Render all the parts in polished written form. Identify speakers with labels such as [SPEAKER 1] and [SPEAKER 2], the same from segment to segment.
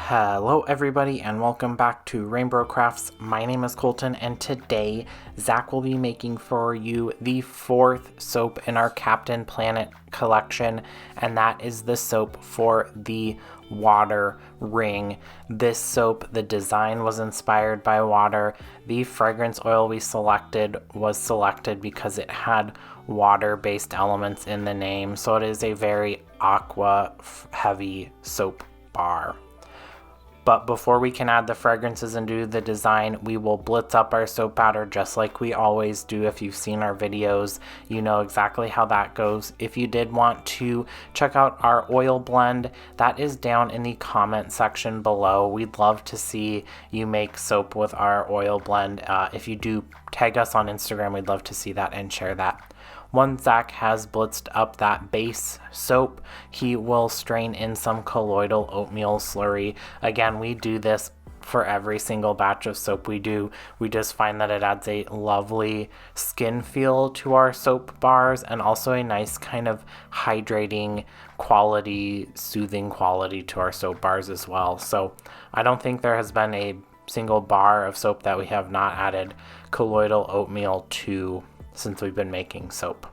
[SPEAKER 1] Hello everybody and welcome back to RainBro Crafts. My name is Colton and today Zach will be making for you the fourth soap in our Captain Planet collection, and that is the soap for the water ring. This soap, the design was inspired by water. The fragrance oil we selected was selected because it had water-based elements in the name, so it is a very aqua heavy soap bar. But before we can add the fragrances and do the design, we will blitz up our soap batter just like we always do. If you've seen our videos, you know exactly how that goes. If you did want to check out our oil blend, that is down in the comment section below. We'd love to see you make soap with our oil blend. If you do tag us on Instagram, we'd love to see that and share that. Once Zach has blitzed up that base soap, he will strain in some colloidal oatmeal slurry. Again, we do this for every single batch of soap we do. We just find that it adds a lovely skin feel to our soap bars and also a nice kind of hydrating quality, soothing quality to our soap bars as well. So I don't think there has been a single bar of soap that we have not added colloidal oatmeal to since we've been making soap.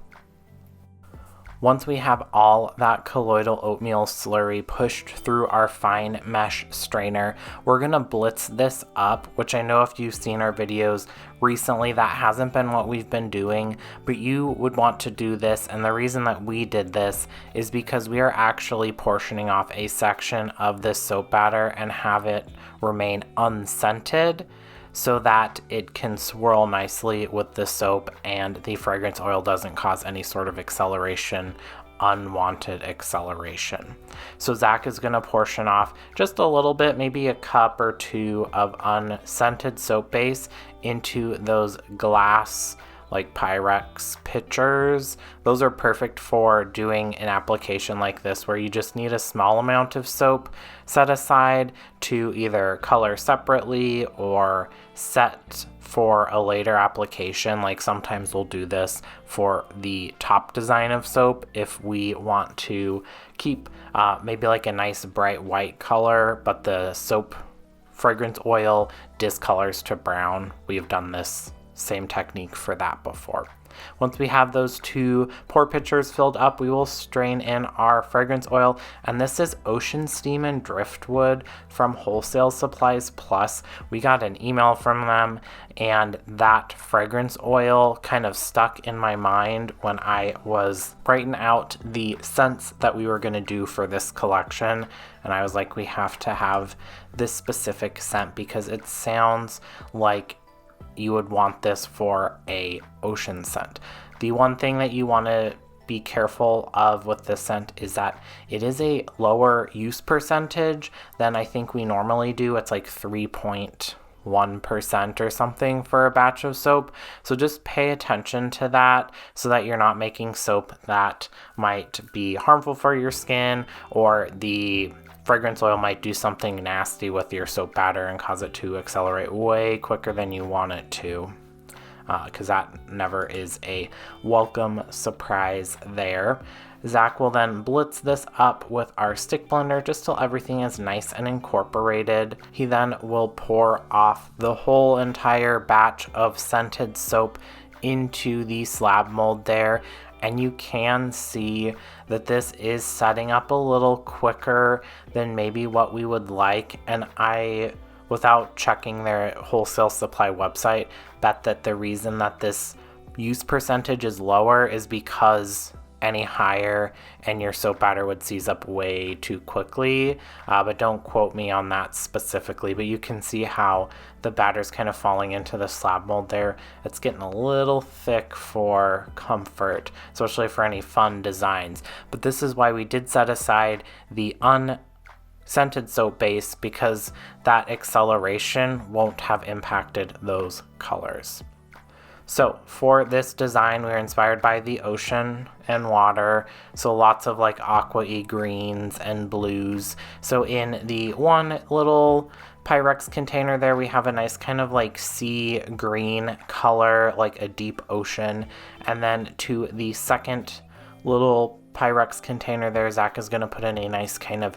[SPEAKER 1] Once we have all that colloidal oatmeal slurry pushed through our fine mesh strainer, we're gonna blitz this up, which I know if you've seen our videos recently, that hasn't been what we've been doing, but you would want to do this, and the reason that we did this is because we are actually portioning off a section of this soap batter and have it remain unscented, so that it can swirl nicely with the soap and the fragrance oil doesn't cause any sort of acceleration, unwanted acceleration. So Zach is going to portion off just a little bit, maybe a cup or two of unscented soap base into those glass like Pyrex pitchers. Those are perfect for doing an application like this where you just need a small amount of soap set aside to either color separately or set for a later application. Like sometimes we'll do this for the top design of soap if we want to keep maybe like a nice bright white color, but the soap fragrance oil discolors to brown. We've done this same technique for that before. Once we have those two pour pitchers filled up, we will strain in our fragrance oil, and this is Ocean Steam and Driftwood from Wholesale Supplies Plus. We got an email from them, and that fragrance oil kind of stuck in my mind when I was writing out the scents that we were going to do for this collection, and I was like, we have to have this specific scent because it sounds like you would want this for a ocean scent. The one thing that you want to be careful of with this scent is that it is a lower use percentage than I think we normally do. It's like 3.1% or something for a batch of soap. So just pay attention to that so that you're not making soap that might be harmful for your skin, or the fragrance oil might do something nasty with your soap batter and cause it to accelerate way quicker than you want it to, because that never is a welcome surprise there. Zach will then blitz this up with our stick blender just till everything is nice and incorporated. He then will pour off the whole entire batch of scented soap into the slab mold there, and you can see that this is setting up a little quicker than maybe what we would like. And I, without checking their wholesale supply website, bet that the reason that this use percentage is lower is because any higher and your soap batter would seize up way too quickly, but don't quote me on that specifically. But you can see how the batter's kind of falling into the slab mold there. It's getting a little thick for comfort, especially for any fun designs. But this is why we did set aside the unscented soap base, because that acceleration won't have impacted those colors. So for this design, we were inspired by the ocean and water, so lots of like aqua-y greens and blues. So in the one little Pyrex container there, we have a nice kind of like sea green color, like a deep ocean. And then to the second little Pyrex container there, Zach is going to put in a nice kind of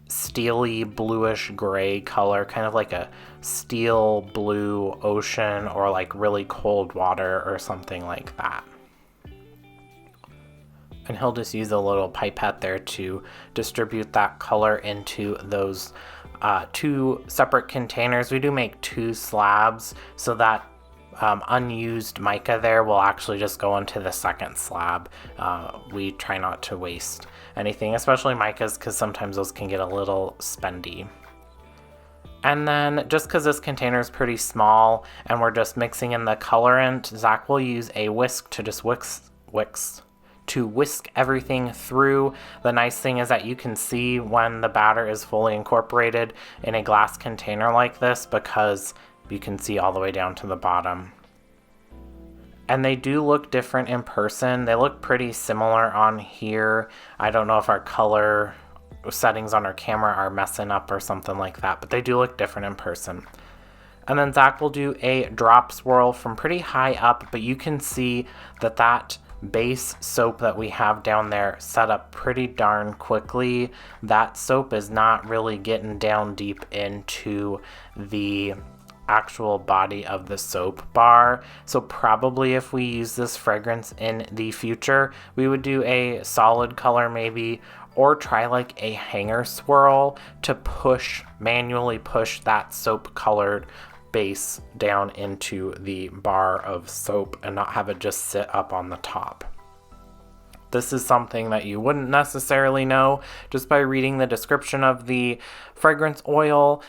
[SPEAKER 1] steely bluish gray color, kind of like a steel blue ocean or like really cold water or something like that. And he'll just use a little pipette there to distribute that color into those two separate containers. We do make 2 slabs, so that unused mica there will actually just go into the second slab. We try not to waste anything, especially micas, because sometimes those can get a little spendy. And then just because this container is pretty small and we're just mixing in the colorant, Zach will use a whisk to just whisk everything through. The nice thing is that you can see when the batter is fully incorporated in a glass container like this, because you can see all the way down to the bottom. And they do look different in person. They look pretty similar on here. I don't know if our color settings on our camera are messing up or something like that, but they do look different in person. And then Zach will do a drop swirl from pretty high up, but you can see that base soap that we have down there set up pretty darn quickly. That soap is not really getting down deep into the actual body of the soap bar. So probably if we use this fragrance in the future, we would do a solid color maybe, or try like a hanger swirl to manually push that soap colored base down into the bar of soap and not have it just sit up on the top. This is something that you wouldn't necessarily know just by reading the description of the fragrance oil.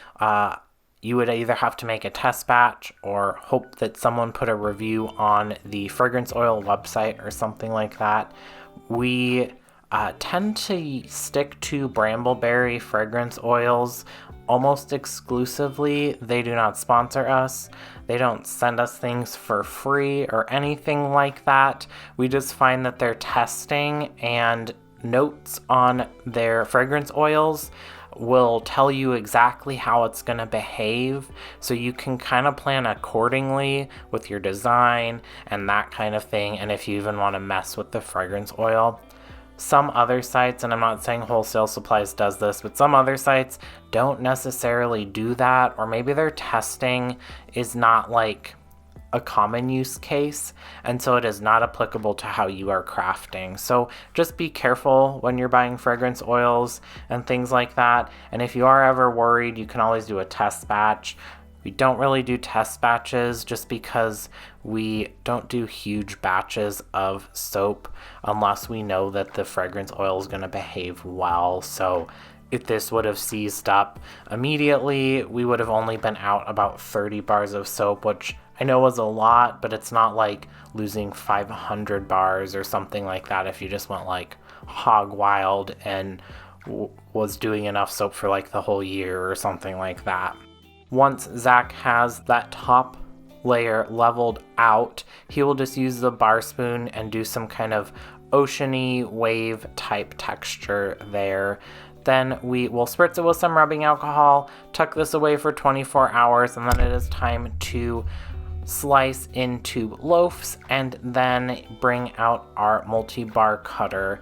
[SPEAKER 1] You would either have to make a test batch or hope that someone put a review on the fragrance oil website or something like that. We tend to stick to brambleberry fragrance oils almost exclusively. They do not sponsor us. They don't send us things for free or anything like that. We just find that their testing and notes on their fragrance oils will tell you exactly how it's going to behave, so you can kind of plan accordingly with your design and that kind of thing, and if you even want to mess with the fragrance oil. Some other sites, and I'm not saying Wholesale Supplies does this, but some other sites don't necessarily do that, or maybe their testing is not like a common use case, and so it is not applicable to how you are crafting. So just be careful when you're buying fragrance oils and things like that. And if you are ever worried, you can always do a test batch. We don't really do test batches just because we don't do huge batches of soap unless we know that the fragrance oil is going to behave well. So if this would have seized up immediately, we would have only been out about 30 bars of soap, which I know was a lot, but it's not like losing 500 bars or something like that if you just went like hog wild and was doing enough soap for like the whole year or something like that. Once Zach has that top layer leveled out, he will just use the bar spoon and do some kind of oceany wave type texture there. Then we will spritz it with some rubbing alcohol, tuck this away for 24 hours, and then it is time to slice into loaves and then bring out our multi-bar cutter.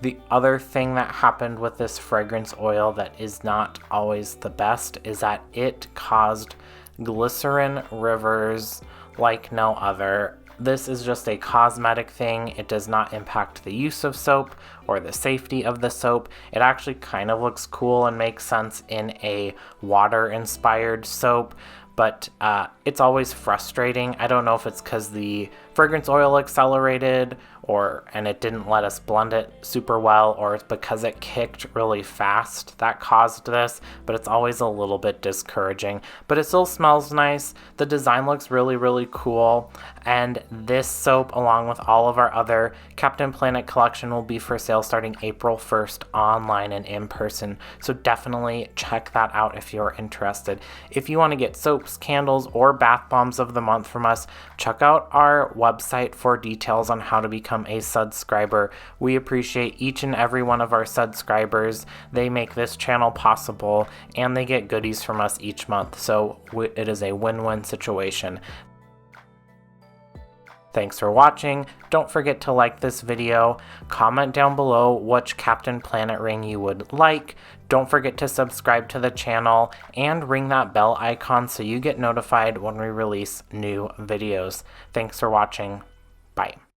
[SPEAKER 1] The other thing that happened with this fragrance oil that is not always the best is that it caused glycerin rivers like no other. This is just a cosmetic thing. It does not impact the use of soap or the safety of the soap. It actually kind of looks cool and makes sense in a water-inspired soap, but it's always frustrating. I don't know if it's because the fragrance oil accelerated and it didn't let us blend it super well, or it's because it kicked really fast that caused this, but it's always a little bit discouraging. But it still smells nice. The design looks really, really cool, and this soap, along with all of our other Captain Planet collection, will be for sale starting April 1st online and in person, so definitely check that out if you're interested. If you want to get soaps, candles, or bath bombs of the month from us, check out our website for details on how to become a subscriber. We appreciate each and every one of our subscribers. They make this channel possible, and they get goodies from us each month, so it is a win-win situation. Thanks for watching. Don't forget to like this video, comment down below which Captain Planet ring you would like, Don't forget to subscribe to the channel and ring that bell icon so you get notified when we release new videos. Thanks for watching. Bye.